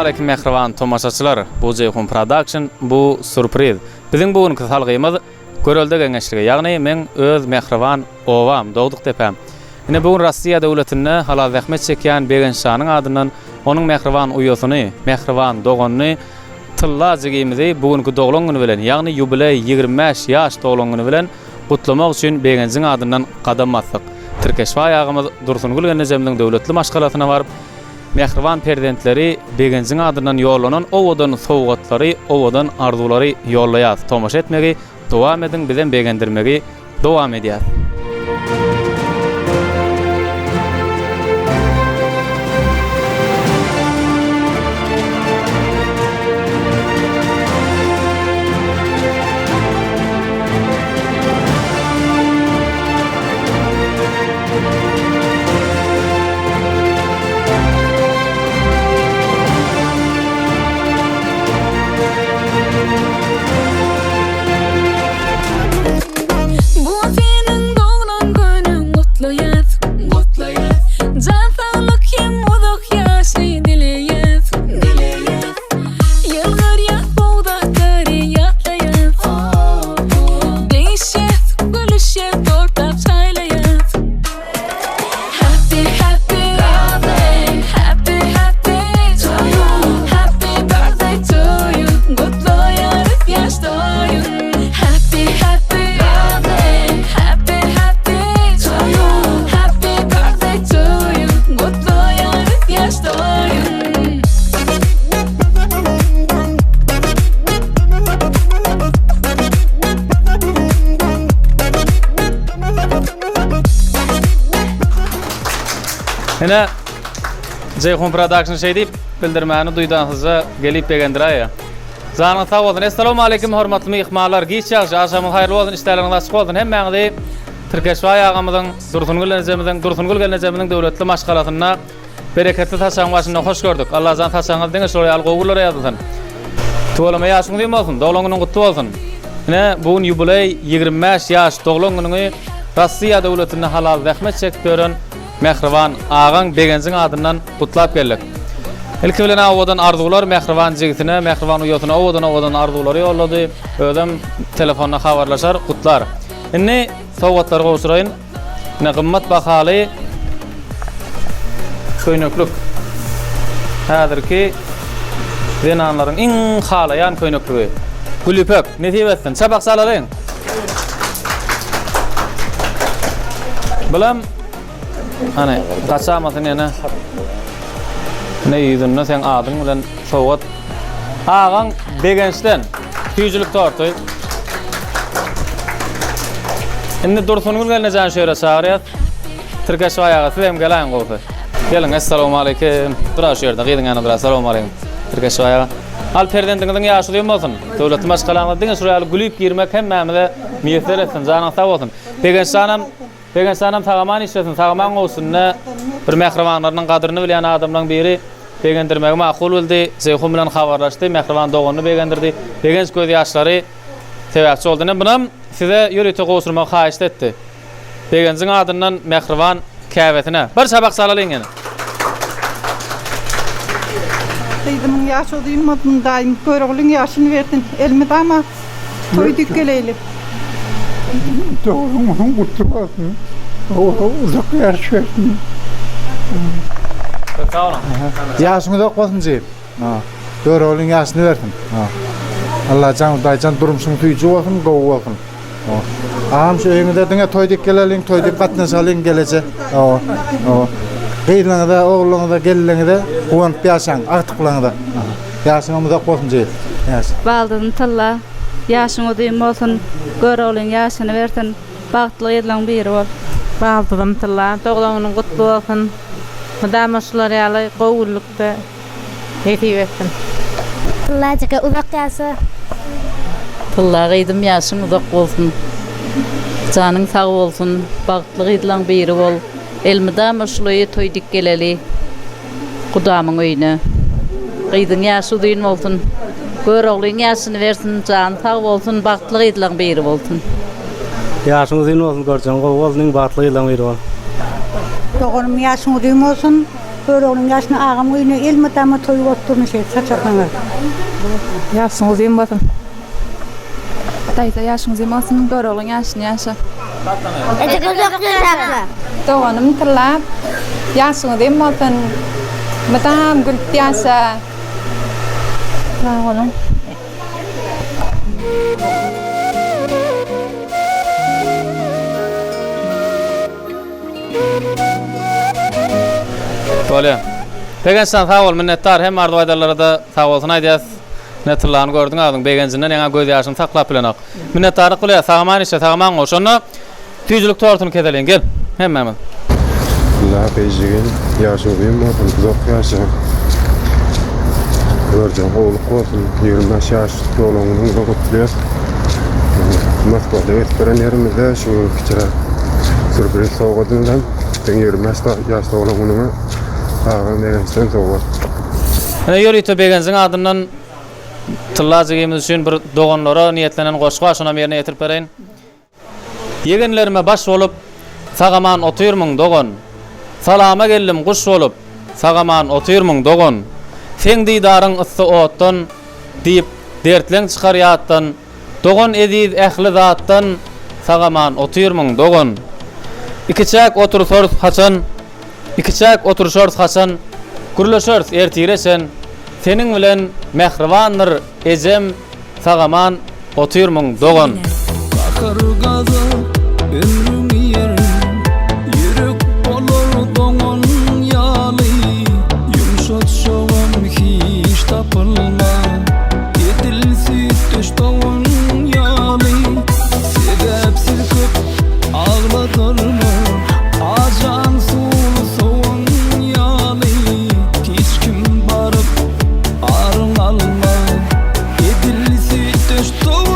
aleyküm mehriban tomaşaçylar. Bu Ceyhun Production, bu surpriz. Bizim bugünkü salgymyz görelde geňeşlige. Ýagny men öz mehriban owam, dogduk tepem. Ine bugün Rossiýa döwletine halal zähmet çekýän Begenşanyň adyndan onuň mehriban uýasyny, mehriban doganyny tylla jygymyzy bugünkü doglan güni bilen, ýagny ýubiley 25 ýaş doglan güni bilen gutlamak üçin Begenşanyň adyndan gadam basdyk. Türkeşwa ýagymyz Dursungul Genejemliň döwletli maşgalatyna baryp mehriban prezidentleri Begenşanyň adyndan ýollanan owadan sowgatlary, owadan arzulary ýollaýar. Tomaşa etmegi, dowam edin, bilen begendirmegi dowam edýär. Ene Ceyhun Production şey deyip bildirmäni duýdansyza gelip begendirýär. Zanyň sag bolsun. Assalamu alaykum hormatly mehmanlar. Giçýär, aşamyň haýyrly bolsun, işleriniz açyk bolsun. Hemmäňizi Türkeşwa ýagymyzyň, Dursungul Genejemliň döwletli maşgalatyna bereketli taşan başyna hoş gördük. Allah zan taşanyňyz diňe şol ýaly gowulary ýazsyn. Tuwalama ýaşyň diýip bolsun, doglan güniň gutly bolsun. Ene bugün ýubiley 25 ýaş doglan güniňi Rossiýa döwletine halal zähmet çekýän mehriban ağaň Begenşanyň adyndan gutlap geldik. Ilki bilen awadan arzular mehriban jigitine, mehriban uýatyna awadan arzulary ýollady. Özüm telefonna habarlaşar, gutlar. Indi sowgatlarga gowşuraýyn. Ne gymmat bahaly köýnöklük. Häzirki zenanlaryň iň halaýan köýnöklügi. Gülüpek, nesip etsin, çabak salaryň. Bilen hani gaçamasyn ene ne ýüzünde sen adyň bilen sowgat ağaň Begenşden tüýjülük torty. Indi Dursungul Genejemliň şeýle çağırýar. Türkeşwa ýagasy hem gelen gowsy. Gelin, assalamu alaykum. Dura şeýerde gydyňany dura, assalamu alaykum. Türkeşwa ýaga. Al perdendiňiň ýaşy diýip bolsun. Döwletli maşgalatyna diňe şurýaly gülüp girmek hemmämize meýser etsin, janyň sag bolsun. Begenşanyň tagaman işlesin, tagaman olsun ne bir mehribanlarynyň gadryny bilen adamlaryň biri begendirmegi makul boldy. Ceyhun bilen habarlaşdy, mehriban doganyny begendirdi. Begenş göz ýaşlary sebäpçi boldy. Bunam size ýürüte gowşurmak haýyş etdi. Begenşanyň adyndan mehriban käbetine bir sabak salalyň ýene. Dayımın yaşı olayım, dayım körüğünün yaşını verdin. Elimi de ama toyduk geleyli. Doğrumun kutlu olsun. Uzak yaş verdin. Sağ olun. Yaşını da koydun ceyip. Körüğünün yaşını verdin. Allah can daycan durumsun tüyücü olsun, govu olsun. Ağam şu evinde dine toyduk gelelim, toyduk katnaşalyň gelece. Gıylaňyda, oğluňyda, gelleňyde guwanyp ýaşaň, artyklaňyda. Ýaşyňymy da goýsun jeyip. Baldyň tylla, ýaşyň ödüm bolsun, göröwliň ýaşyny bersin, bagtly ýylaň biri bol. Baldyň tylla, doglaňyň gutly bolsun. Mudamaşlar ýaly gowullukda ýetip etsin. Tylla jeke uzak ýaşy. Tylla gyýdym ýaşyň uzak bolsun. Janyň sag bolsun, bagtly ýylaň biri bol. Elmida maşluyu toydik geleli Kudamyň öýüne. Gyýdyň ýaşy diýin bolsun. Göröwliň ýaşyny bersin, jan sag bolsun, bagtly gyýdylaň beri bolsun. Ýaşyňyz diýin bolsun, görçäň gowulyň bagtly gyýdylaň beri bol. Doganım ýaşyň diýin bolsun, Görüğünün yaşına ağam uyunu elmi dama toyu otturunu şey saçaklanır. Yaşınız em bolsun. Dayda yaşınız em bolsun, görüğün yaşını yaşa. Doğanım tırlap. Yaşınız em bolsun. Madam gülüp yaşa. Sağ olun. Böyle. Peki sen sağ ol minnettar hem ardı aydarlara da sağ olsun aydiyaz. Ne tırlağını gördün aldın begencinden yana göz yaşını saklap bilen ak. Minnettarlık kılıyor sağaman işte sağaman o. Şunu tüycülük tortunu kedeleyin gel. Hemen. Allah beyjigin yaşadığım olsun, uzak yaşa. Göreceğim oğluk olsun, 25 yaş dolağının da kutluyor. Moskva'da ötüren yerimizde şu küçüre sürpriz soğudundan ben 25 yaş dolağını ağam begençten soğuyor. Hani yürüytü begencin adından tırlacı gemiz için bir doğanlara niyetlenen koşku şuna yerine getirip bereyin. Yegenlerime baş olup sağaman otuyurmun doğan. Salama geldim kuş olup sağaman otuyurmun doğan. Sen didarın ısı ottan deyip dertlen çıkar yattan. Doğan ediz ehli zattan sağaman otuyurmun doğan. İkiçak oturuşoruz haçan. İkiçak oturuşoruz haçan. Gürleşörüz ertiresen. Senin bilen mehribandır ecem sağaman otuyurmun doğan. Kargaza ömrüm yer yürek olur doğan yalı yumuşak şovam hiç tapılma edilsi düş doğan yalı sebepsiz köp ağlatır mı acan sulu soğan yalı hiç kim barıp arın alma edilsi düş doğan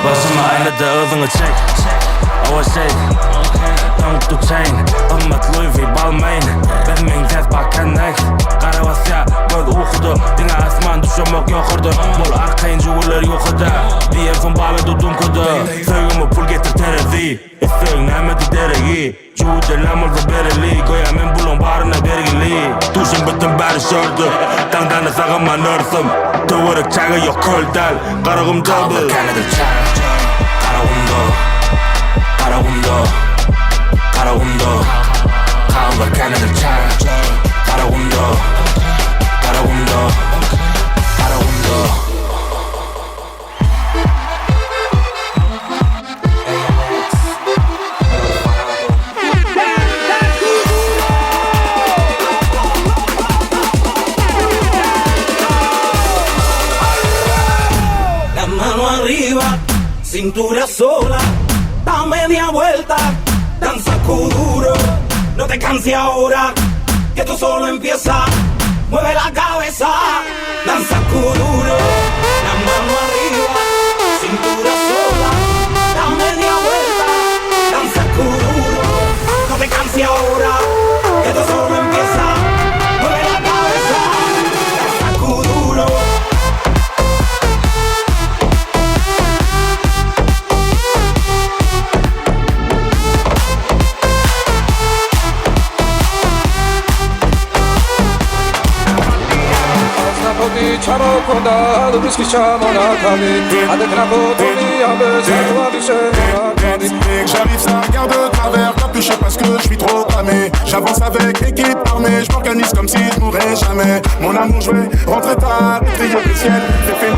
Başıma aynada ağzını çek shake Don't do chain Ymmat Louis V Balmain Ben men tez bakkennek Qaravasya göz uxudu Dine asman düşemek yokurdu Bol arkayın juguller yokudu Diyen son babe dudum kudu Söygümü pul getir terezi İsteyün nemedi deregi Jude lamurdu bereli Goya men bulun barına bergili Duşun bütün bari şördü Dangdanı sağıma nörsüm Tuvırık çağı yok köldal Qarağım double Canada çağı Qarağımda Qarağımda Qarağımda Qalva Canada çağı Qarağımda Qarağımda Qarağımda La mano arriba, cintura sola, da media vuelta, danza kuduro, no te canses ahora, que esto solo empieza, mueve la cabeza, danza kuduro, la mano arriba, cintura sola, da media vuelta, danza kuduro, no te canses ahora, que esto solo empieza, mueve la cabeza, danza kuduro. Chamo konda, do whisky chamo na kami. A de crapaud, Tommy, un buzz, et toi, Michel, na kami. Dès que j'arrive, ça regarde de travers. Capuché parce que je suis trop cramé. J'avance avec équipe armée. Je m'organise comme si je mourrais jamais. Mon amour, je vais rentrer tard. Trier le ciel, fait